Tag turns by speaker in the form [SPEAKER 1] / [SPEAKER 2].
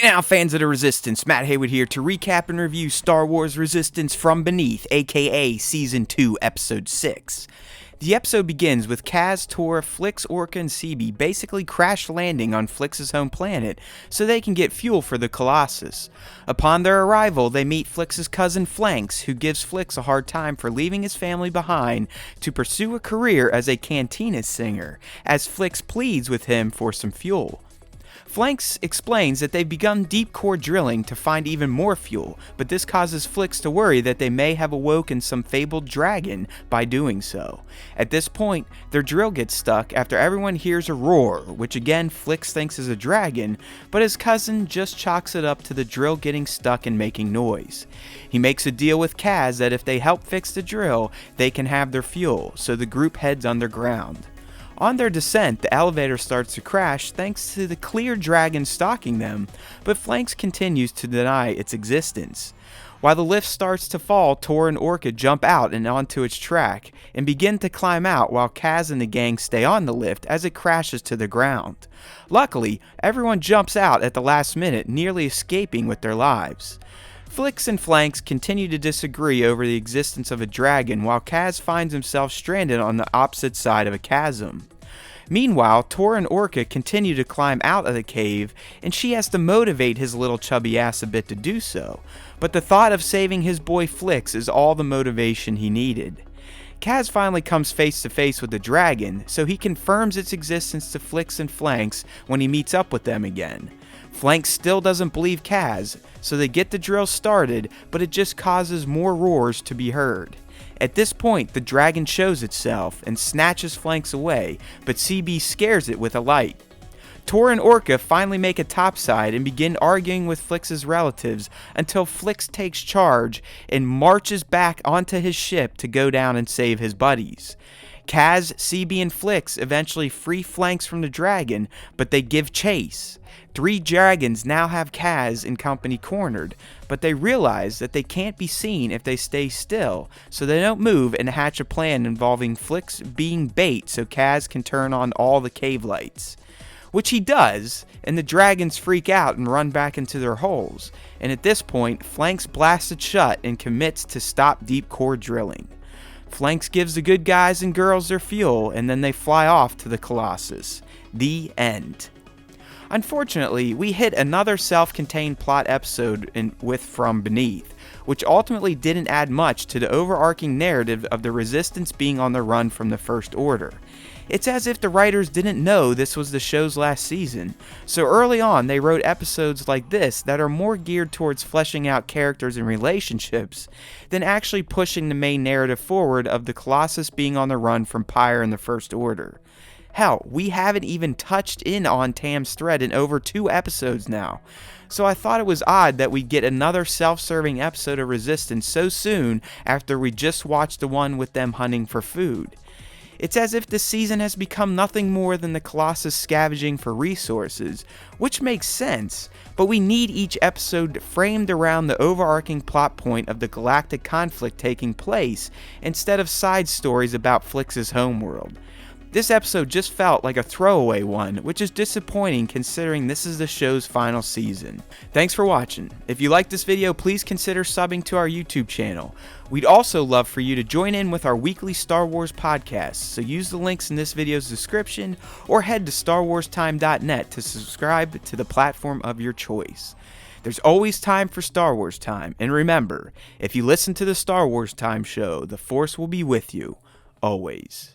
[SPEAKER 1] now, fans of the Resistance, Matt Haywood here to recap and review Star Wars Resistance from Beneath, aka Season 2, Episode 6. The episode begins with Kaz, Tor, Flix, Orca, and CB basically crash landing on Flix's home planet so they can get fuel for the Colossus. Upon their arrival, they meet Flix's cousin Flanks, who gives Flix a hard time for leaving his family behind to pursue a career as a cantina singer, as Flix pleads with him for some fuel. Flanks explains that they've begun deep core drilling to find even more fuel, but this causes Flix to worry that they may have awoken some fabled dragon by doing so. At this point, their drill gets stuck after everyone hears a roar, which again Flix thinks is a dragon, but his cousin just chalks it up to the drill getting stuck and making noise. He makes a deal with Kaz that if they help fix the drill, they can have their fuel, so the group heads underground. On their descent, the elevator starts to crash thanks to the clear dragon stalking them, but Flanks continues to deny its existence. While the lift starts to fall, Tor and Orca jump out and onto its track, and begin to climb out while Kaz and the gang stay on the lift as it crashes to the ground. Luckily, everyone jumps out at the last minute, nearly escaping with their lives. Flix and Flanks continue to disagree over the existence of a dragon while Kaz finds himself stranded on the opposite side of a chasm. Meanwhile, Tor and Orca continue to climb out of the cave, and she has to motivate his little chubby ass a bit to do so, but the thought of saving his boy Flix is all the motivation he needed. Kaz finally comes face to face with the dragon, so he confirms its existence to Flix and Flanks when he meets up with them again. Flanks still doesn't believe Kaz, so they get the drill started, but it just causes more roars to be heard. At this point, the dragon shows itself and snatches Flanks away, but CB scares it with a light. Tor and Orca finally make a topside and begin arguing with Flix's relatives until Flix takes charge and marches back onto his ship to go down and save his buddies. Kaz, CB, and Flix eventually free Flanks from the dragon, but they give chase. 3 dragons now have Kaz and company cornered, but they realize that they can't be seen if they stay still, so they don't move and hatch a plan involving Flix being bait so Kaz can turn on all the cave lights. Which he does, and the dragons freak out and run back into their holes, and at this point, Flanks blasts it shut and commits to stop deep core drilling. Flanks gives the good guys and girls their fuel, and then they fly off to the Colossus. The end. Unfortunately, we hit another self-contained plot episode with From Beneath, which ultimately didn't add much to the overarching narrative of the Resistance being on the run from the First Order. It's as if the writers didn't know this was the show's last season, so early on they wrote episodes like this that are more geared towards fleshing out characters and relationships than actually pushing the main narrative forward of the Colossus being on the run from Pyre and the First Order. Hell, we haven't even touched in on Tam's thread in over 2 episodes now, so I thought it was odd that we'd get another self-serving episode of Resistance so soon after we just watched the one with them hunting for food. It's as if this season has become nothing more than the Colossus scavenging for resources, which makes sense, but we need each episode framed around the overarching plot point of the galactic conflict taking place, instead of side stories about Flix's homeworld. This episode just felt like a throwaway one, which is disappointing considering this is the show's final season. Thanks for watching. If you liked this video, please consider subbing to our YouTube channel. We'd also love for you to join in with our weekly Star Wars podcast, so use the links in this video's description or head to StarWarsTime.net to subscribe to the platform of your choice. There's always time for Star Wars Time, and remember, if you listen to the Star Wars Time show, the Force will be with you, always.